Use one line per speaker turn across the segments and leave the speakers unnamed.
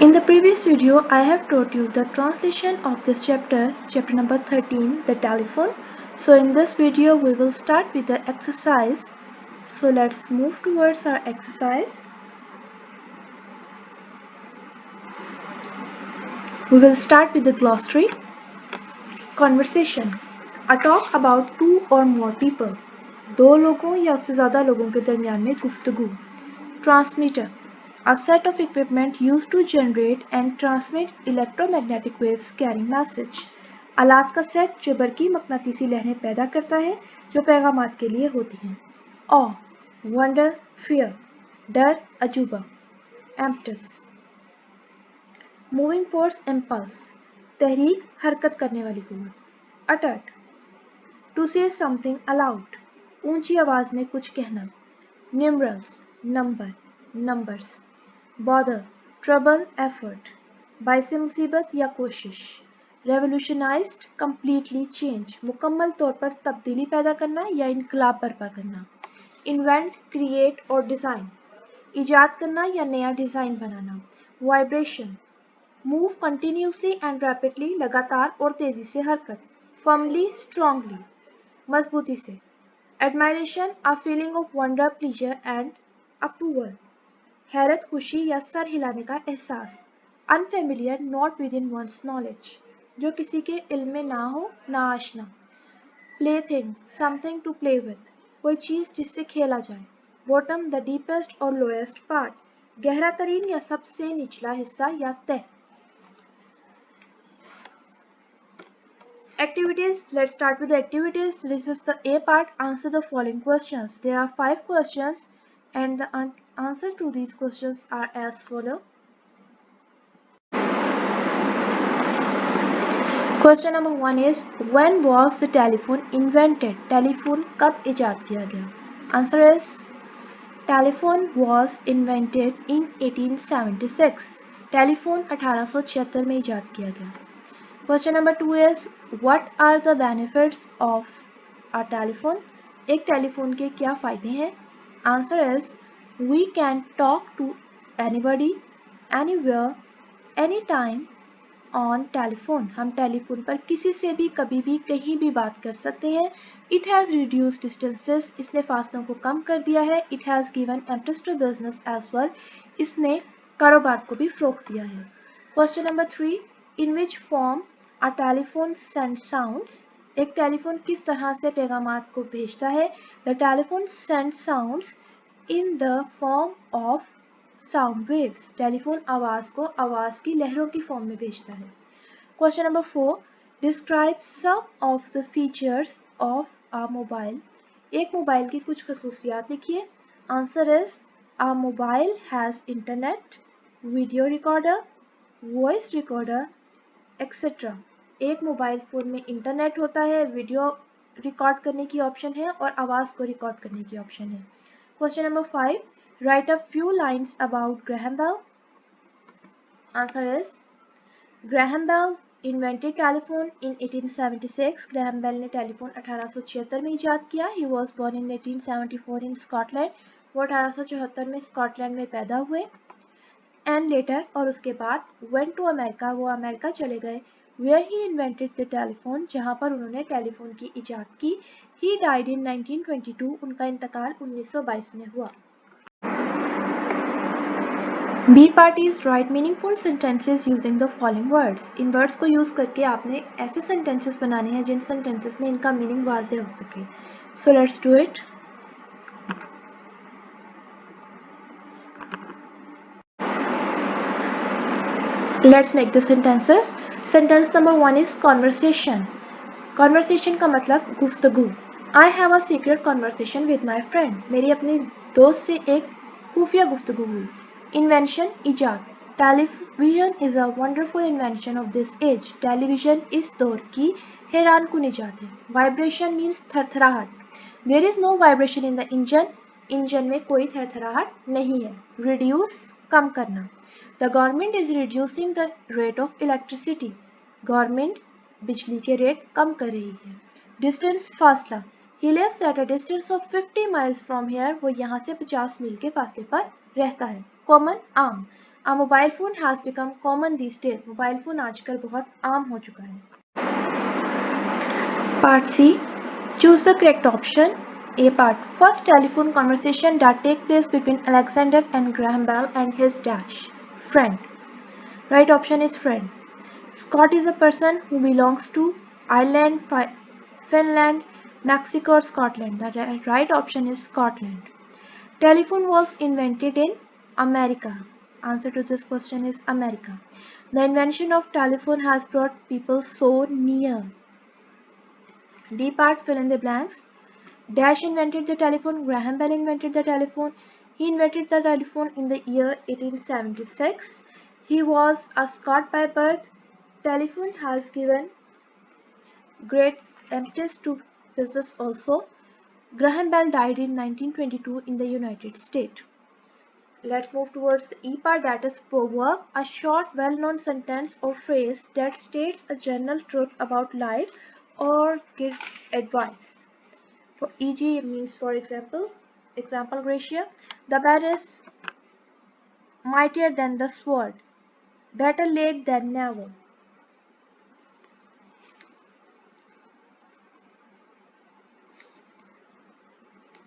In the previous video, I have taught you the translation of this chapter number 13, the telephone. So in this video, we will start with the exercise. So let's move towards our exercise. We will start with the glossary. Conversation. A talk about two or more people. दो लोगों या उससे ज़्यादा लोगों के दरमियान में गुफ्तगू. Transmitter. A set of equipment used to generate and transmit electromagnetic waves carrying message. आलात का सेट जो बरकी मकनातीसी लहरें पैदा करता है जो पैगामात के लिए होती हैं. Awe, wonder, fear. डर, अजूबा. Impetus. Moving force, impulse. तहरीक, हरकत करने वाली कुव्वत. Utterd. To say something aloud. ऊंची आवाज में कुछ कहना. Numerals, number. Numbers. Bother, trouble, effort. बाइस मुसीबत या कोशिश. Revolutionized, completely change, मुकम्मल तौर पर तब्दीली पैदा करना या इनकलाब बर्पा करना. Invent, create और design, इजाद करना या नया design banana. Vibration, move continuously and rapidly, लगातार और तेजी से हरकत. Firmly, strongly, मजबूती से. Admiration, a feeling of wonder, pleasure and approval. हैरत, खुशी या सर हिलाने का एहसास. Unfamiliar, not within one's knowledge, जो किसी के इल्म में ना हो, ना आशना. Plaything, something to play with, कोई चीज़ जिससे खेला जाए. बॉटम, द डीपेस्ट और लोएस्ट पार्ट, गहरा तरीन या सबसे निचला हिस्सा या तह. Activities. Let's start with the activities. This is the A part. Answer the following questions. There are 5 questions and the answer to these questions are as follow. Question number 1 is when was the telephone invented? Telephone कब इजाद किया गया? Answer is telephone was invented in 1876. Telephone 1876 में इजाद किया गया. Question number 2 is what are the benefits of a telephone? एक telephone के क्या फ़ायदे हैं? Answer is we can talk to anybody, anywhere, anytime on telephone. हम टेलीफोन पर किसी से भी कभी भी कहीं भी बात कर सकते हैं. It has reduced distances. इसने फासलों को कम कर दिया है. It has given impetus to business as well. इसने कारोबार को भी फ़रोग़ दिया है. Question number 3 in which form a telephone sends sounds? एक टेलीफोन किस तरह से पैगामात को भेजता है? The telephone sends sounds in the form of sound waves. Telephone आवाज़ को आवाज़ की लहरों की फॉर्म में भेजता है. Question number 4 describe some of the features of a mobile. एक मोबाइल की कुछ खसूसियात लिखिए. Answer is a mobile has internet, video recorder, voice recorder, etc. एक मोबाइल फ़ोन में इंटरनेट होता है, वीडियो रिकॉर्ड करने की ऑप्शन है और आवाज़ को रिकॉर्ड करने की ऑप्शन है. Question number 5 write a few lines about Graham Bell. Answer is Graham Bell invented telephone in 1876. Graham Bell ने टेलीफोन 1876 में इजाद किया. He was born in 1874 in Scotland. वो 1874 में स्कॉटलैंड में पैदा हुए. एंड लेटर और उसके बाद वेंट टू अमेरिका, वो अमेरिका चले गए. Where he invented the telephone, जहाँ पर उन्होंने टेलीफोन की इजाद की. He died in 1922. उनका इंतकाल 1922 में हुआ. B part is write meaningful sentences using the following words. इन वर्ड्स को यूज करके आपने ऐसे सेंटेंसेस बनाने हैं जिन सेंटेंसेस में इनका मीनिंग वाज़ेह हो सके. So let's do it. Let's make the sentences. Sentence number 1 is conversation. Conversation का मतलब गुफ्तगू. I have a secret conversation with my friend. मेरी अपनी दोस्त से एक खुफिया गुफ्तगू हुई. Invention, इजाद. Television is a wonderful invention of this age. Television इस दौर की हैरान कुन इजाद है. Vibration means थरथराहट. There is no vibration in the engine. Engine में कोई थरथराहट नहीं है. Reduce, कम करना. The government is reducing the rate of electricity. Government बिजली के रेट कम कर रही है. Distance, फासला. He lives at a distance of 50 miles from here. वो यहाँ से 50 मील के फासले पर रहता है. Common, आम. A mobile phone has become common these days. Mobile phone आजकल बहुत आम हो चुका है. Part C. Choose the correct option. A part. First telephone conversation that take place between Alexander and Graham Bell and his dash friend. Right option is friend. Scot is a person who belongs to Ireland, Finland, Mexico or Scotland. The right option is Scotland. Telephone was invented in America. Answer to this question is America. The invention of telephone has brought people so near. D part, fill in the blanks. Dash invented the telephone. Graham Bell invented the telephone. He invented the telephone in the year 1876. He was a Scot by birth. Telephone has given great impetus to business also. Graham Bell died in 1922 in the United States. Let's move towards the E part, that is proverb, a short well-known sentence or phrase that states a general truth about life or gives advice. For e.g. means for example, Gracia, the bed is mightier than the sword, better late than never.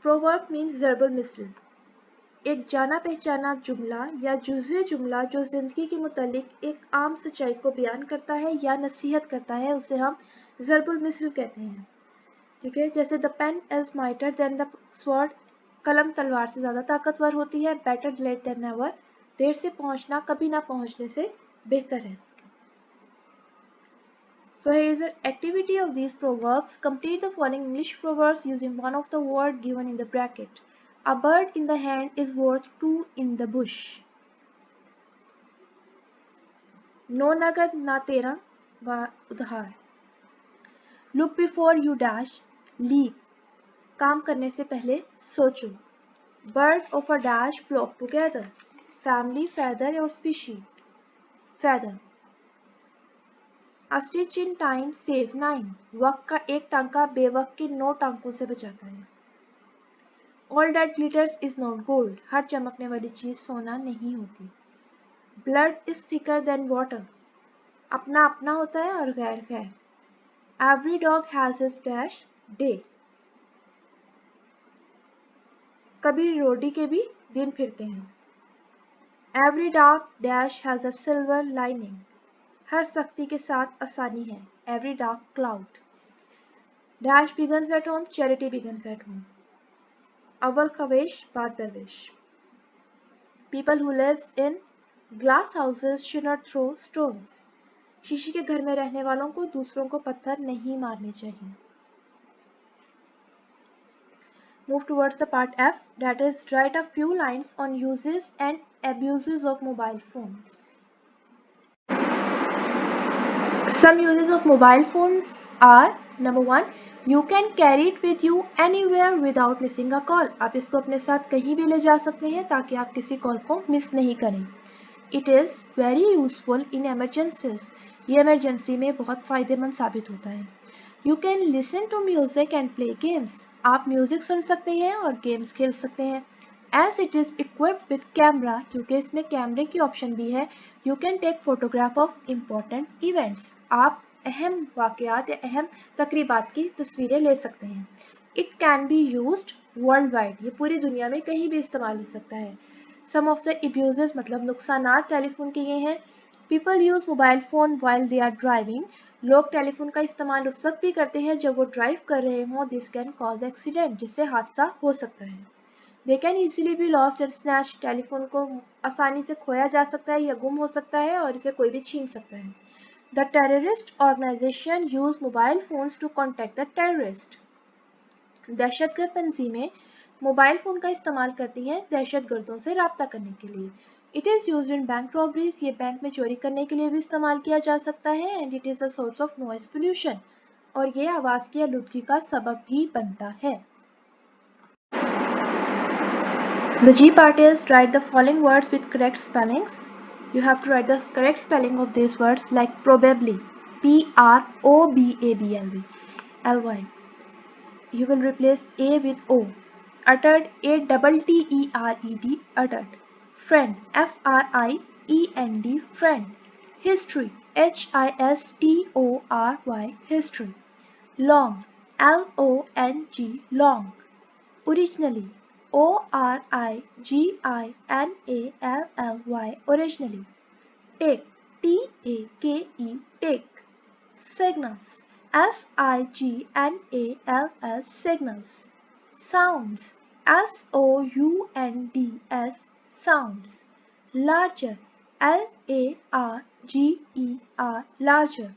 Proverb means verbal misl, एक जाना पहचाना जुमला या जुज़े जुमला जो जिंदगी के मुतालिक एक आम सच्चाई को बयान करता है या नसीहत करता है, उसे हम ज़र्बुल मिसल कहते हैं. ठीक है, जैसे the pen is mightier than the sword, कलम तलवार से ज़्यादा ताकतवर होती है. बेटर लेट देन नेवर, देर से पहुंचना कभी ना पहुंचने से बेहतर है. So here is the activity of these proverbs. Complete the following English proverbs using one of the word given in the bracket. A bird in the hand is worth two in the bush. No nagad na tera wa udhar. Look before you dash. Leap. काम करने से पहले सोचो. Bird of a dash flock together. Family, feather or species. Feather. A stitch in time save 9. वक्त का एक टांका बेवक्त के 9 टांकों से बचाता है. All that glitters is not gold. हर चमकने वाली चीज सोना नहीं होती. Blood is thicker than water. अपना अपना होता है और गैर गैर. Every dog has his dash day. कभी रोटी के भी दिन फिरते हैं. Every dark dash has a silver lining. हर सख्ती के साथ आसानी है. Every dark cloud. Dash begins at home. Charity begins at home. अव्वल खवेश बाद दरवेश. People who lives in glass houses should not throw stones. शीशे के घर में रहने वालों को दूसरों को पत्थर नहीं मारने चाहिए. Move towards the part F, that is write a few lines on uses and abuses of mobile phones. Some uses of mobile phones are, number 1, you can carry it with you anywhere without missing a call. आप इसको अपने साथ कहीं भी ले जा सकते हैं ताकि आप किसी कॉल को मिस नहीं करें. It is very useful in emergencies. ये इमरजेंसी में बहुत फ़ायदेमंद साबित होता है. You can listen to music and play games. आप म्यूजिक सुन सकते हैं और गेम्स खेल सकते हैं. As it is equipped with camera, क्योंकि इसमें कैमरे की ऑप्शन भी है, you can take photograph of important events. आप अहम वाक़यात या अहम तकरीबात की तस्वीरें ले सकते हैं. It can be used worldwide. ये पूरी दुनिया में कहीं भी इस्तेमाल हो सकता है. Some of the abuses मतलब नुकसानात टेलीफोन के ये हैं. People use mobile phone while they are driving. लोग टेलीफोन का इस्तेमाल उस वक्त भी करते हैं जब वो ड्राइव कर रहे हों. This can cause accident, जिससे हादसा हो सकता है. They can easily be lost and snatched. Telephone को आसानी से खोया जा सकता है या गुम हो सकता है और इसे कोई भी छीन सकता है. The terrorist organization use mobile phones to contact the terrorist. दहशतगर्द तंजीमें मोबाइल फ़ोन का इस्तेमाल करती हैं दहशतगर्दों से राब्ता करने के लिए. It is used in bank robberies. ये बैंक में चोरी करने के लिए भी इस्तेमाल किया जा सकता है. And it is a source of noise pollution. और ये आवाज़ की आलूदगी का सबब भी बनता है. The G part is write the following words with correct spellings. You have to write the correct spelling of these words like probably, Probably, ly. You will replace A with O. Uttered, Attered, uttered. Friend, Friend. F-R-I-E-N-D, friend. History, H-I-S-T-O-R-Y, history. Long, L-O-N-G, long. Originally, O-R-I-G-I-N-A-L-L-Y, originally. Take, T-A-K-E, take. Signals, S-I-G-N-A-L-S, signals. Sounds, S-O-U-N-D-S, sounds. Larger, L-A-R-G-E-R, larger.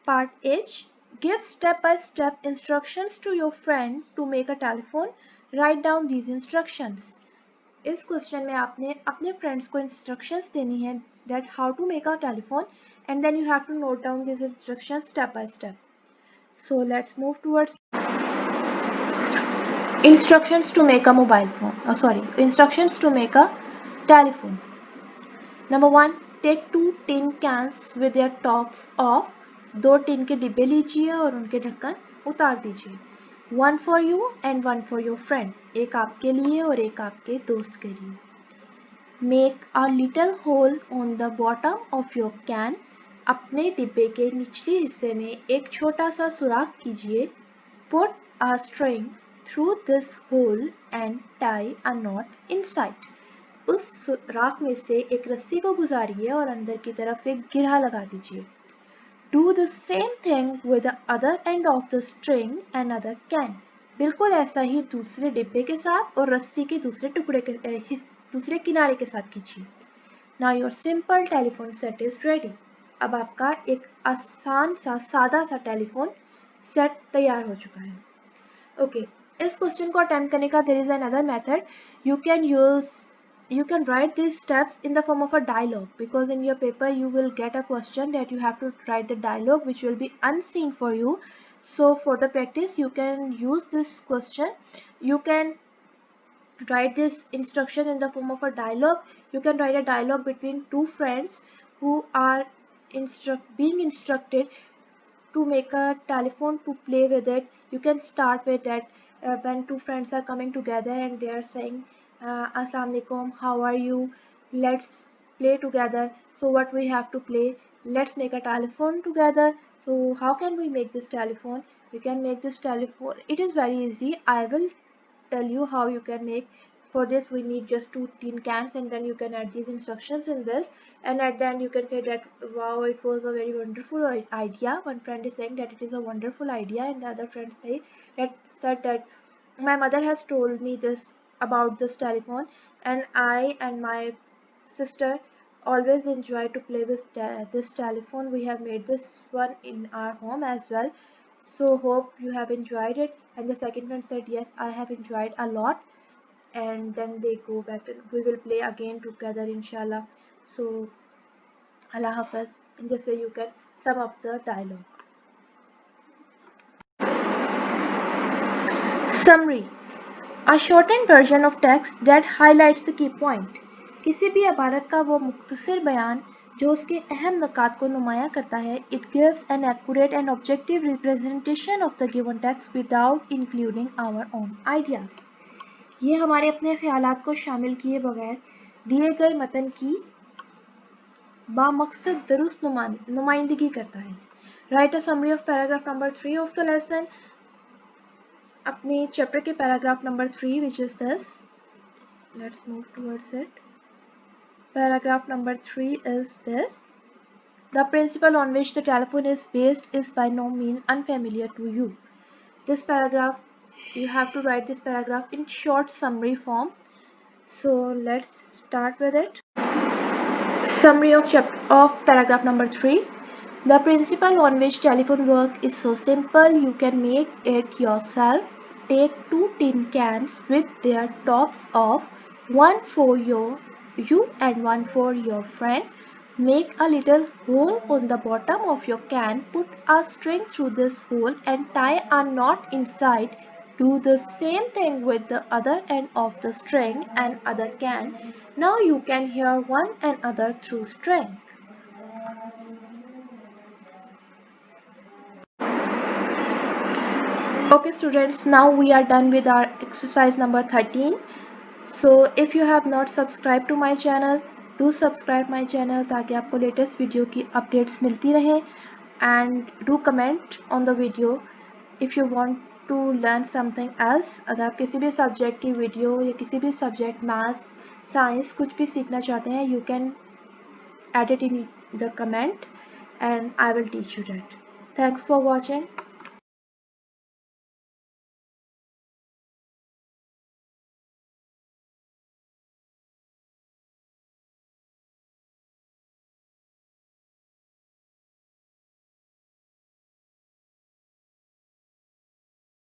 Part H. Give step-by-step instructions to your friend to make a telephone. Write down these instructions. इस question में आपने अपने friends को instructions देनी है that how to make a telephone, and then you have to note down these instructions step by step. So let's move towards instructions to make a mobile phone. Instructions to make a telephone. Number 1, take 2 tin cans with their tops off. 2 tin के डिब्बे लीजिए और उनके ढक्कन उतार दीजिए. 1 for you and 1 for your friend. एक आपके लिए और एक आपके दोस्त के लिए. Make a little hole on the bottom of your can. अपने डिब्बे के निचले हिस्से में एक छोटा सा सुराख कीजिए. Put a string through this hole and tie a knot inside. उस सुराख में से एक रस्सी को गुजारिए और अंदर की तरफ एक गिरहा लगा दीजिए. Do the same thing with the other end of the string and other can. बिल्कुल ऐसा ही दूसरे डिब्बे के साथ और रस्सी के दूसरे किनारे के साथ कीजिए. Now your simple telephone set is ready. अब आपका एक आसान सा सादा सा टेलीफोन सेट तैयार हो चुका है. Okay, इस क्वेश्चन को अटेम्प्ट करने का there is another method. You can write these steps in the form of a dialogue, because in your paper you will get a question that you have to write the dialogue which will be unseen for you. So for the practice you can use this question. You can write this instruction in the form of a dialogue. You can write a dialogue between two friends who are being instructed to make a telephone to play with it. You can start with that when two friends are coming together and they are saying Assalamu alaikum, how are you, let's play together. So what we have to play, let's make a telephone together. So how can we make this telephone? We can make this telephone, it is very easy. I will tell you how you can make. For this we need just 2 tin cans, and then you can add these instructions in this, and at the end you can say that wow, it was a very wonderful idea. One friend is saying that it is a wonderful idea, and the other friend said that my mother has told me this about this telephone, and I and my sister always enjoy to play with this telephone. We have made this one in our home as well. So hope you have enjoyed it. And the second friend said yes, I have enjoyed a lot. And then they go back and we will play again together inshallah. So Allah Hafiz. In this way you can sum up the dialogue. Summary. A shortened version of text that highlights the key point. किसी भी इबारत का वो मुख्तसर बयान जो उसके अहम नुकात को नुमाया करता है. It gives an accurate and objective representation of the given text without including our own ideas. ये हमारे अपने ख्यालात को शामिल किए बगैर दिए गए मतन की बामकसद दुरुस्त नुमाइंदगी करता है. Write a summary of paragraph number 3 of the lesson. अपने चैप्टर के paragraph number 3 which is this. Let's move towards it. Paragraph number 3 is this. The principle on which the telephone is based is by no means unfamiliar to you. This paragraph, you have to write this paragraph in short summary form. So let's start with it. Summary of paragraph number 3. The principle on which telephone work is so simple you can make it yourself. Take 2 tin cans with their tops off, one for you and one for your friend. Make a little hole on the bottom of your can, put a string through this hole and tie a knot inside. Do the same thing with the other end of the string and other can. Now you can hear one another through string. Okay students, now we are done with our exercise number 13. So if you have not subscribe to my channel, do subscribe my channel ताकि आपको latest video की updates मिलती रहें। And do comment on the video if you want to learn something else. अगर आप किसी भी subject की वीडियो या किसी भी सब्जेक्ट मैथ्स, साइंस कुछ भी सीखना चाहते हैं, you can add it in the comment and I will teach you that. Thanks for watching.